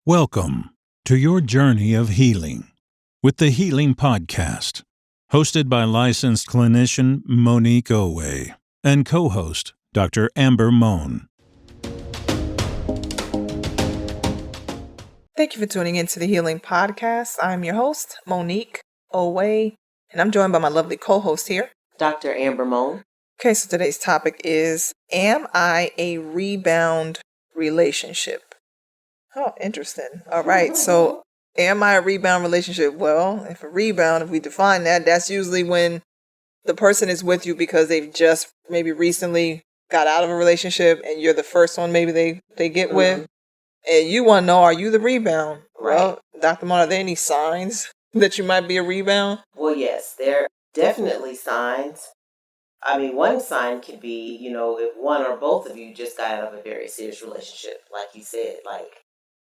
Welcome to your journey of healing with the Healing Podcast, hosted by licensed clinician Monique Owe and co-host Dr. Amber Mohn. Thank you for tuning into the Healing Podcast. I'm your host, Monique Owe, and I'm joined by my lovely co-host here, Dr. Amber Mohn. Okay, so today's topic is, am I a rebound relationship? Oh, interesting. All right, so am I a rebound relationship? Well, if we define that, that's usually when the person is with you because they've just maybe recently got out of a relationship and you're the first one maybe they get with. And you want to know, are you the rebound? Right. Well, Dr. Mon, are there any signs that you might be a rebound? Well, yes, there are definitely signs. I mean, one sign could be, if one or both of you just got out of a very serious relationship, like you said, like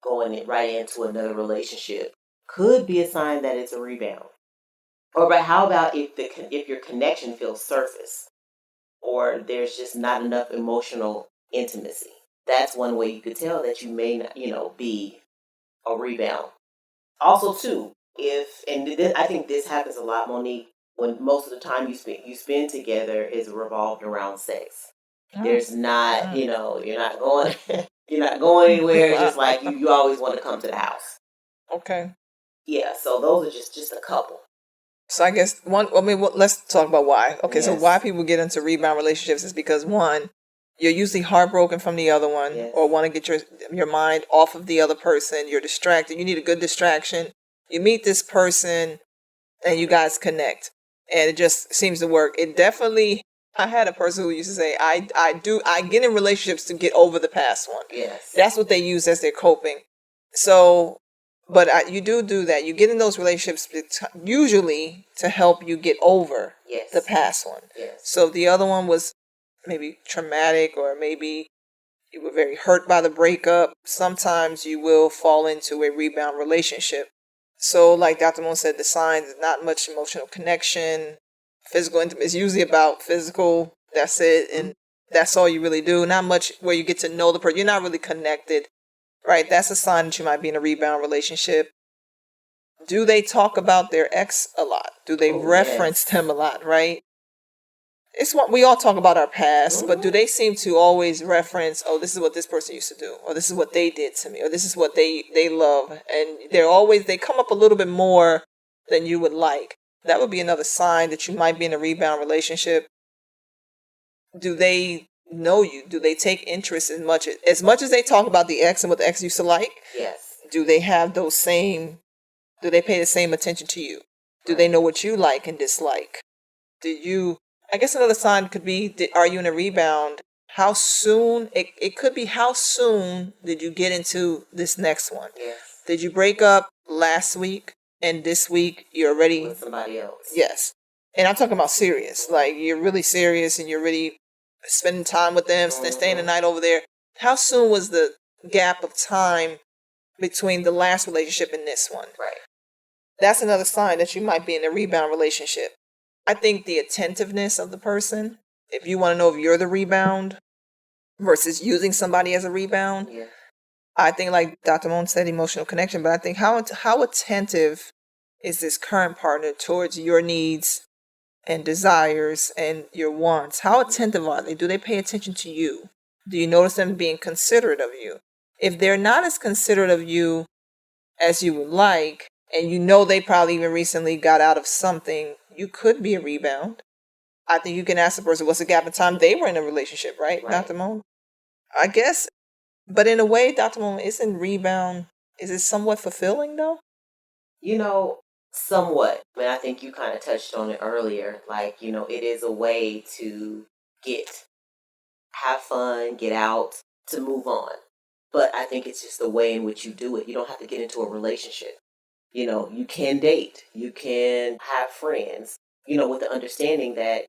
going right into another relationship could be a sign that it's a rebound. But how about if your connection feels surface or there's just not enough emotional intimacy? That's one way you could tell that you may not, be a rebound. Also, too, I think this happens a lot, Monique, when most of the time you spend together is revolved around sex. There's not, you're not going, you're not going anywhere. It's just like you always want to come to the house. Okay. Yeah. So those are just a couple. So I guess let's talk about why. Okay, Yes. So why people get into rebound relationships is because, one, you're usually heartbroken from the other one, Yes. or want to get your mind off of the other person. You're distracted. You need a good distraction. You meet this person and you guys connect, and it just seems to work. It definitely, I had a person who used to say, I get in relationships to get over the past one. Yes. That's what they use as their coping. So, but you do that. You get in those relationships usually to help you get over Yes. the past one. Yes. So if the other one was maybe traumatic, or maybe you were very hurt by the breakup, sometimes you will fall into a rebound relationship. So like Dr. Mohn said, the signs, not much emotional connection, physical intimacy. It's usually about physical, that's it, and that's all you really do. Not much where you get to know the person. You're not really connected, right? That's a sign that you might be in a rebound relationship. Do they talk about their ex a lot? Do they reference them a lot, right? It's what we all talk about our past, but do they seem to always reference, oh, this is what this person used to do, or this is what they did to me, or this is what they love, and they come up a little bit more than you would like. That would be another sign that you might be in a rebound relationship. Do they know you? Do they take interest as much as they talk about the ex and what the ex used to like? Yes. Do they have do they pay the same attention to you? Do they know what you like and dislike? I guess another sign could be, are you in a rebound? How soon, it could be how soon did you get into this next one? Yes. Did you break up last week and this week you're already with somebody else? Yes. And I'm talking about serious. Like you're really serious and you're really spending time with them, staying the night over there. How soon was the gap of time between the last relationship and this one? Right. That's another sign that you might be in a rebound relationship. I think the attentiveness of the person, if you want to know if you're the rebound versus using somebody as a rebound, Yeah. I think, like Dr. Mohn said, emotional connection, but I think how attentive is this current partner towards your needs and desires and your wants? How attentive are they? Do they pay attention to you? Do you notice them being considerate of you? If they're not as considerate of you as you would like, and they probably even recently got out of something, you could be a rebound. I think you can ask the person, what's the gap in time they were in a relationship, right. Dr. Mohn? I guess, but in a way, Dr. Mohn, is it somewhat fulfilling though? Somewhat. I mean, I think you kind of touched on it earlier. Like, it is a way to have fun, get out, to move on. But I think it's just the way in which you do it. You don't have to get into a relationship. You can date, you can have friends, with the understanding that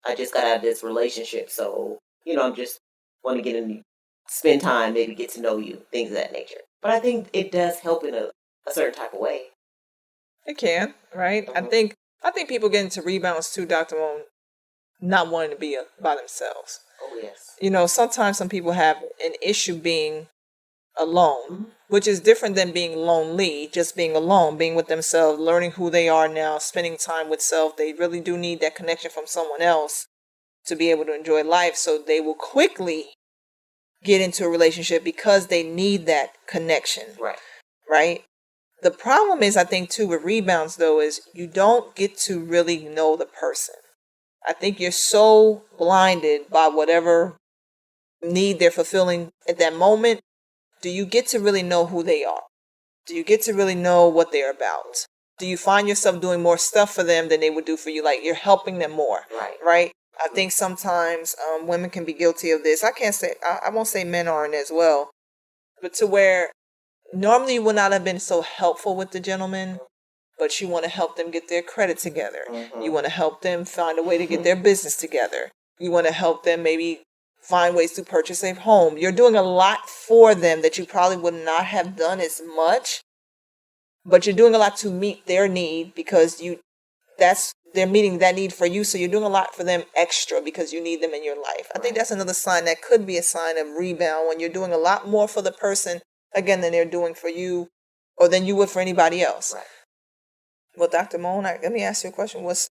I just got out of this relationship. So, I'm just want to get in, spend time, maybe get to know you, things of that nature. But I think it does help in a certain type of way. It can, right? Mm-hmm. I think people get into rebounds too, Dr. Mohn, not wanting to be by themselves. Oh, yes. Sometimes some people have an issue being alone, which is different than being lonely, just being alone, being with themselves, learning who they are now, spending time with self. They really do need that connection from someone else to be able to enjoy life. So they will quickly get into a relationship because they need that connection. Right? The problem is, I think, too, with rebounds, though, is you don't get to really know the person. I think you're so blinded by whatever need they're fulfilling at that moment. Do you get to really know who they are? Do you get to really know what they're about? Do you find yourself doing more stuff for them than they would do for you? Like, you're helping them more, right? I think sometimes women can be guilty of this. I won't say men aren't as well, but to where normally you would not have been so helpful with the gentleman, but you want to help them get their credit together. You want to help them find a way to get their business together. You want to help them maybe find ways to purchase a home. You're doing a lot for them that you probably would not have done as much, but you're doing a lot to meet their need because they're meeting that need for you. So you're doing a lot for them extra because you need them in your life. I think that's another sign that could be a sign of rebound, when you're doing a lot more for the person, again, than they're doing for you or than you would for anybody else. Well, Dr. Mohn, let me ask you a question. What's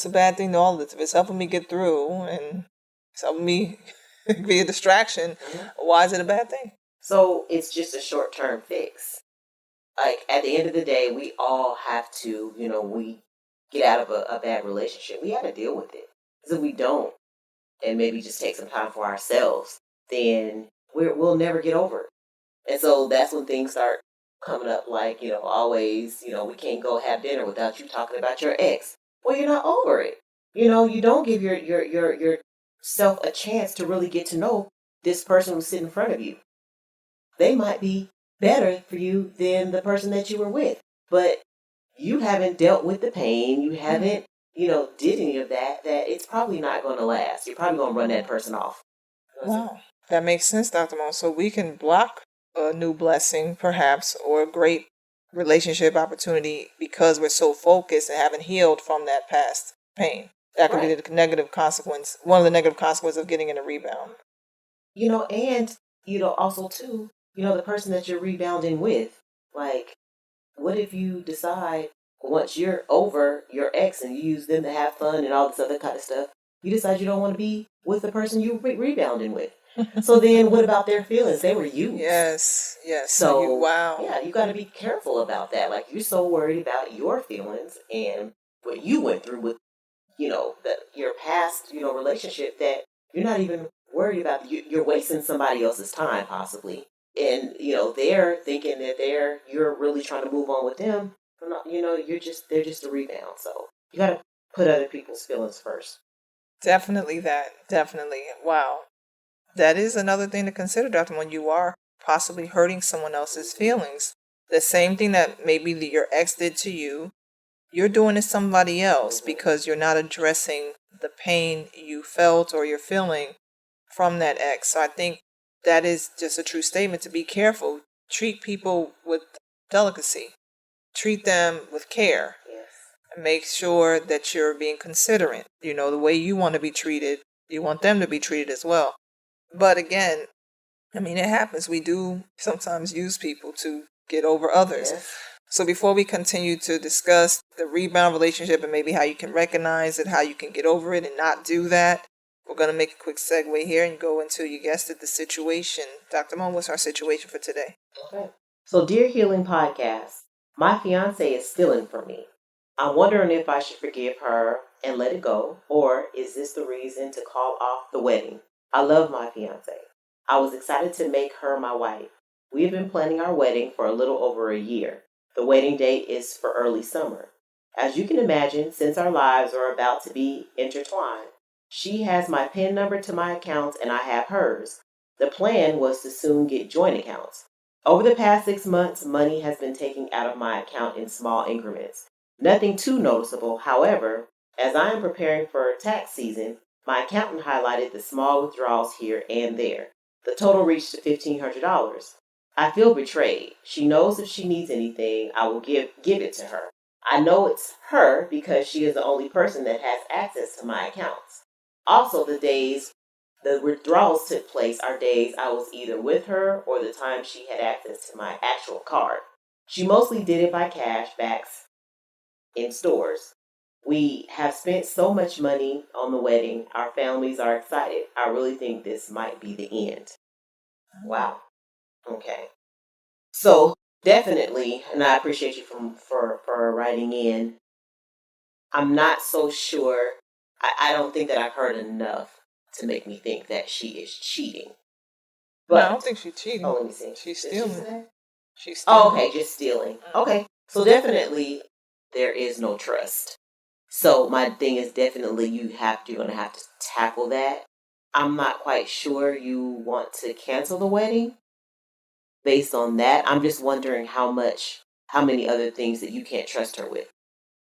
the bad thing to all of this? If it's helping me get through and it's helping me be a distraction, why is it a bad thing? So it's just a short-term fix. Like, at the end of the day, we all have to, we get out of a bad relationship. We have to deal with it. Because if we don't, and maybe just take some time for ourselves, then we'll never get over it. And so that's when things start coming up, like, always, we can't go have dinner without you talking about your ex. Well, you're not over it. You don't give yourself a chance to really get to know this person who's sitting in front of you. They might be better for you than the person that you were with, but you haven't dealt with the pain. You haven't, did any of that it's probably not going to last. You're probably going to run that person off. Wow. That makes sense, Dr. Mohn. So we can block a new blessing, perhaps, or a great relationship opportunity because we're so focused and haven't healed from that past pain. That could be the negative consequence, one of the negative consequences of getting in a rebound. And, also, too, the person that you're rebounding with, like, what if you decide once you're over your ex and you use them to have fun and all this other kind of stuff, you decide you don't want to be with the person you rebounding with. So then what about their feelings? They were used. Yes. So, wow. Yeah, you got to be careful about that. Like, you're so worried about your feelings and what you went through with, your past, relationship, that you're not even worried about. You're wasting somebody else's time, possibly. And, they're thinking that you're really trying to move on with them. They're just a rebound. So you got to put other people's feelings first. Definitely that. Definitely. Wow. That is another thing to consider, Doctor, when you are possibly hurting someone else's feelings. The same thing that maybe your ex did to you, you're doing to somebody else because you're not addressing the pain you felt or you're feeling from that ex. So I think that is just a true statement to be careful. Treat people with delicacy. Treat them with care. Yes. And make sure that you're being considerate. The way you want to be treated, you want them to be treated as well. But again, it happens. We do sometimes use people to get over others. Yes. So before we continue to discuss the rebound relationship and maybe how you can recognize it, how you can get over it and not do that, we're going to make a quick segue here and go into, you guessed it, the situation. Dr. Mohn, what's our situation for today? Okay. So, Dear Healing Podcast, my fiance is stealing from me. I'm wondering if I should forgive her and let it go, or is this the reason to call off the wedding? I love my fiance. I was excited to make her my wife. We have been planning our wedding for a little over a year. The wedding date is for early summer. As you can imagine, since our lives are about to be intertwined, she has my PIN number to my accounts and I have hers. The plan was to soon get joint accounts. Over the past 6 months, money has been taken out of my account in small increments. Nothing too noticeable. However, as I am preparing for tax season, my accountant highlighted the small withdrawals here and there. The total reached $1,500. I feel betrayed. She knows if she needs anything, I will give it to her. I know it's her because she is the only person that has access to my accounts. Also, the the withdrawals took place are days I was either with her or the time she had access to my actual card. She mostly did it by cash backs in stores. We have spent so much money on the wedding. Our families are excited. I really think this might be the end. Wow. Okay. So definitely, and I appreciate you for writing in. I'm not so sure. I don't think that I've heard enough to make me think that she is cheating. But no, I don't think she's cheating. Oh, let me see. She's stealing. She's stealing. Oh, okay, just stealing. Okay. So definitely there is no trust. So my thing is definitely you're going to have to tackle that. I'm not quite sure you want to cancel the wedding based on that. I'm just wondering how many other things that you can't trust her with.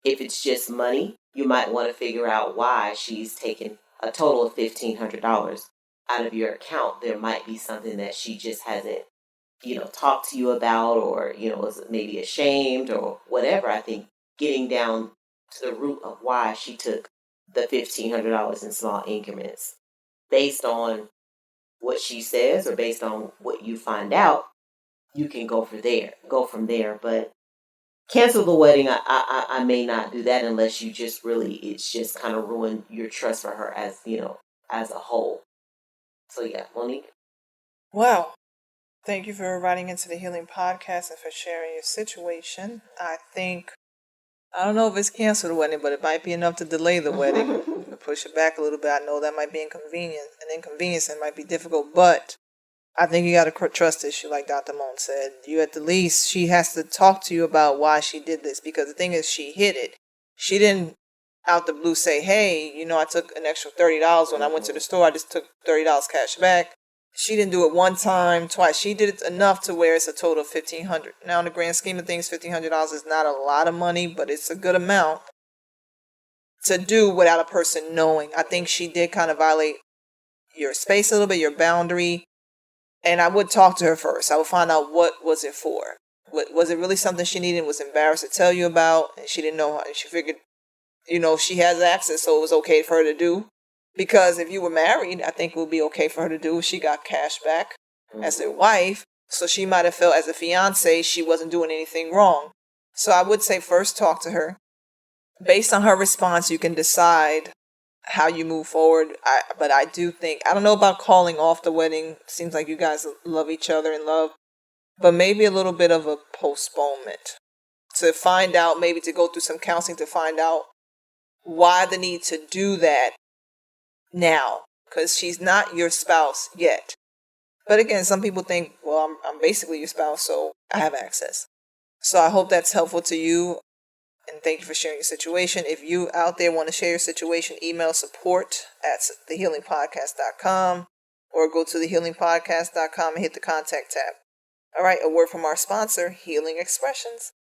If it's just money, you might want to figure out why she's taken a total of $1,500 out of your account. There might be something that she just hasn't, talked to you about, or, was maybe ashamed or whatever. I think getting down to the root of why she took the $1,500 in small increments based on what she says or based on what you find out, you can go from there. But cancel the wedding, I may not do that unless you just really, it's just kind of ruined your trust for her as, as a whole. So yeah, Monique. Wow. Thank you for writing into the Healing Podcast and for sharing your situation. I don't know if it's cancel the wedding, but it might be enough to delay the wedding. Push it back a little bit. I know that might be inconvenience and might be difficult, but I think you got a trust issue, like Dr. Mohn said. You at the least, she has to talk to you about why she did this, because the thing is, she hid it. She didn't out the blue say, hey, I took an extra $30 when I went to the store. I just took $30 cash back. She didn't do it one time, twice. She did it enough to where it's a total of $1,500. Now, in the grand scheme of things, $1,500 is not a lot of money, but it's a good amount to do without a person knowing. I think she did kind of violate your space a little bit, your boundary. And I would talk to her first. I would find out what was it for. Was it really something she needed and was embarrassed to tell you about? And she didn't know how. She figured, she has access, so it was okay for her to do. Because if you were married, I think it would be okay for her to do. She got cash back as their wife. So she might have felt as a fiance, she wasn't doing anything wrong. So I would say first talk to her. Based on her response, you can decide how you move forward. But I do think, I don't know about calling off the wedding. Seems like you guys love each other and love. But maybe a little bit of a postponement. To find out, maybe to go through some counseling to find out why the need to do that now, because she's not your spouse yet. But again, some people think, well, I'm basically your spouse, so I have access. So I hope that's helpful to you, and thank you for sharing your situation. If you out there want to share your situation, email support@thehealingpodcast.com or go to thehealingpodcast.com and hit the contact tab. All right, a word from our sponsor, Healing Expressions.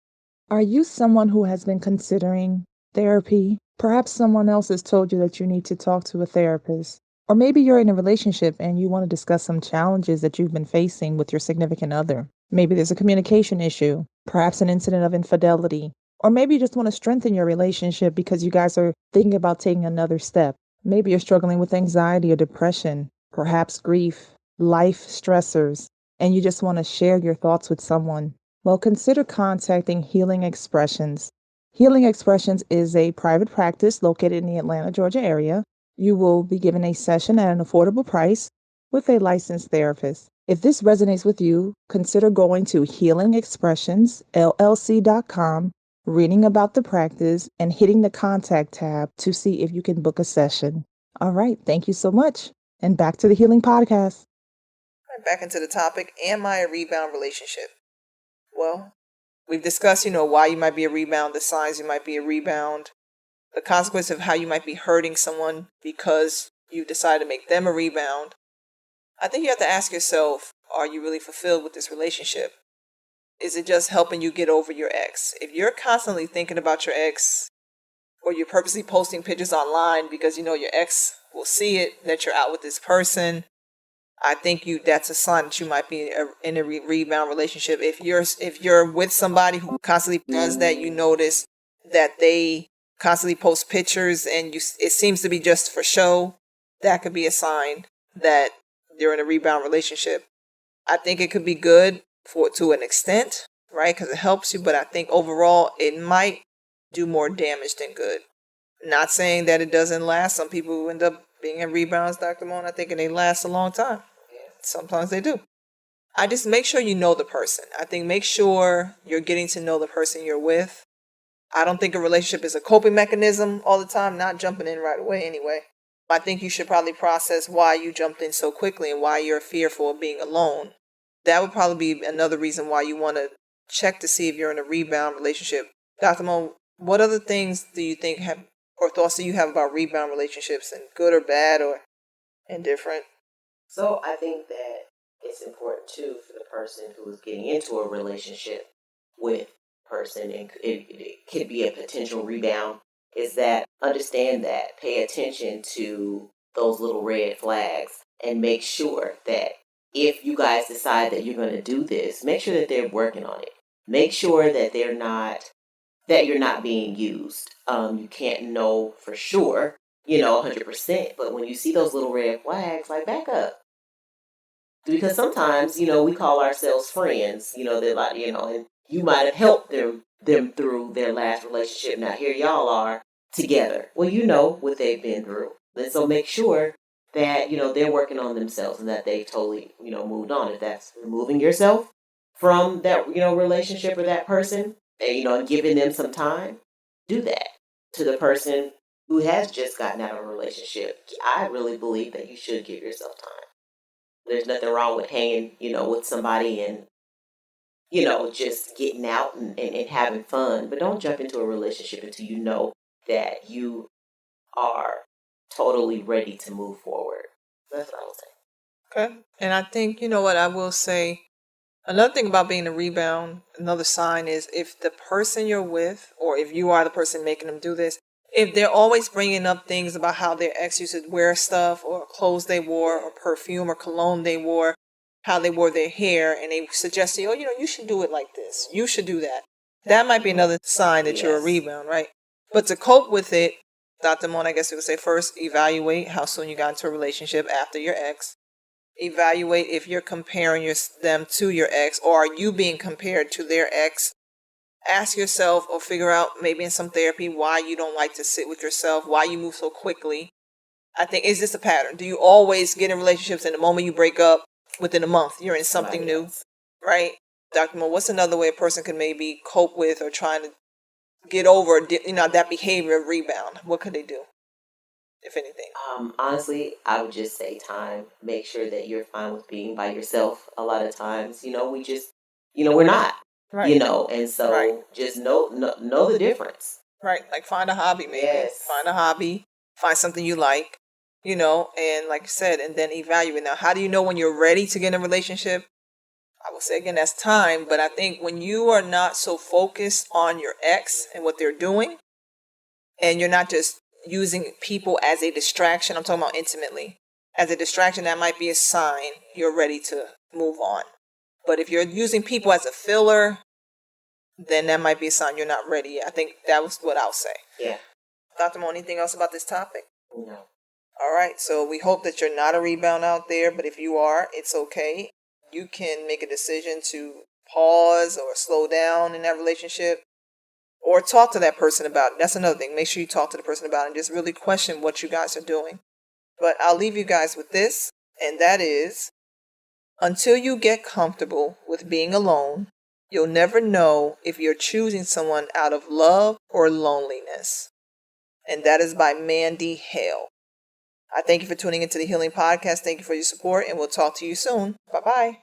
Are you someone who has been considering therapy? Perhaps someone else has told you that you need to talk to a therapist. Or maybe you're in a relationship and you want to discuss some challenges that you've been facing with your significant other. Maybe there's a communication issue, perhaps an incident of infidelity. Or maybe you just want to strengthen your relationship because you guys are thinking about taking another step. Maybe you're struggling with anxiety or depression, perhaps grief, life stressors, and you just want to share your thoughts with someone. Well, consider contacting Healing Expressions. Healing Expressions is a private practice located in the Atlanta, Georgia area. You will be given a session at an affordable price with a licensed therapist. If this resonates with you, consider going to healingexpressionsllc.com, reading about the practice, and hitting the contact tab to see if you can book a session. All right, thank you so much. And back to the Healing Podcast. Back into the topic, am I a rebound relationship? Well, we've discussed, why you might be a rebound, the signs you might be a rebound, the consequence of how you might be hurting someone because you decide to make them a rebound. I think you have to ask yourself, are you really fulfilled with this relationship? Is it just helping you get over your ex? If you're constantly thinking about your ex, or you're purposely posting pictures online because your ex will see it, that you're out with this person, I think that's a sign that you might be in a rebound relationship. If you're with somebody who constantly does that, you notice that they constantly post pictures and it seems to be just for show, that could be a sign that you're in a rebound relationship. I think it could be good to an extent, right? Because it helps you, but I think overall it might do more damage than good. Not saying that it doesn't last. Some people end up being in rebounds, Dr. Mohn, I think, and they last a long time. Sometimes they do. I just make sure you know the person. I think make sure you're getting to know the person you're with. I don't think a relationship is a coping mechanism all the time, not jumping in right away anyway. I think you should probably process why you jumped in so quickly and why you're fearful of being alone. That would probably be another reason why you want to check to see if you're in a rebound relationship. Dr. Mo, what other things do you think have, or thoughts do you have about rebound relationships, and good or bad or indifferent? So I think that it's important too for the person who is getting into a relationship with a person, and it could be a potential rebound, is that understand that, pay attention to those little red flags, and make sure that if you guys decide that you're going to do this, make sure that they're working on it. Make sure that you're not being used. You can't know for sure, 100%. But when you see those little red flags, like, back up. Because sometimes, we call ourselves friends, they're like, and you might have helped them through their last relationship. Now here y'all are together. Well, you know what they've been through. And so make sure that, they're working on themselves and that they've totally, moved on. If that's removing yourself from that, relationship or that person, and, and giving them some time, do that. To the person who has just gotten out of a relationship, I really believe that you should give yourself time. There's nothing wrong with hanging, with somebody and, just getting out and having fun. But don't jump into a relationship until you know that you are totally ready to move forward. That's what I would say. Okay. And I think, you know what, I will say, another thing about being a rebound, another sign is if the person you're with, or if you are the person making them do this, if they're always bringing up things about how their ex used to wear stuff or clothes they wore or perfume or cologne they wore, how they wore their hair, and they suggest to you, you should do it like this. You should do that. That might be another sign that you're a rebound, right? But to cope with it, Dr. Mohn, I guess we would say first, evaluate how soon you got into a relationship after your ex. Evaluate if you're comparing them to your ex, or are you being compared to their ex. Ask yourself or figure out maybe in some therapy why you don't like to sit with yourself, why you move so quickly. I think, is this a pattern? Do you always get in relationships and the moment you break up, within a month, you're in something new, right? Dr. Mo, what's another way a person can maybe cope with or trying to get over, that behavior of rebound? What could they do, if anything? Honestly, I would just say time. Make sure that you're fine with being by yourself. A lot of times, we just, we're not. Right. And so just know the difference. Right. Like find a hobby, maybe. Yes. Find a hobby. Find something you like, and like I said, and then evaluate. Now, how do you know when you're ready to get in a relationship? I will say again, that's time. But I think when you are not so focused on your ex and what they're doing, and you're not just using people as a distraction, I'm talking about intimately, as a distraction, that might be a sign you're ready to move on. But if you're using people as a filler, then that might be a sign you're not ready yet. I think that was what I'll say. Yeah. Dr. Mo, anything else about this topic? No. All right. So we hope that you're not a rebound out there, but if you are, it's okay. You can make a decision to pause or slow down in that relationship, or talk to that person about it. That's another thing. Make sure you talk to the person about it and just really question what you guys are doing. But I'll leave you guys with this, and that is, until you get comfortable with being alone, you'll never know if you're choosing someone out of love or loneliness. And that is by Mandy Hale. I thank you for tuning into the Healing Podcast. Thank you for your support, and we'll talk to you soon. Bye-bye.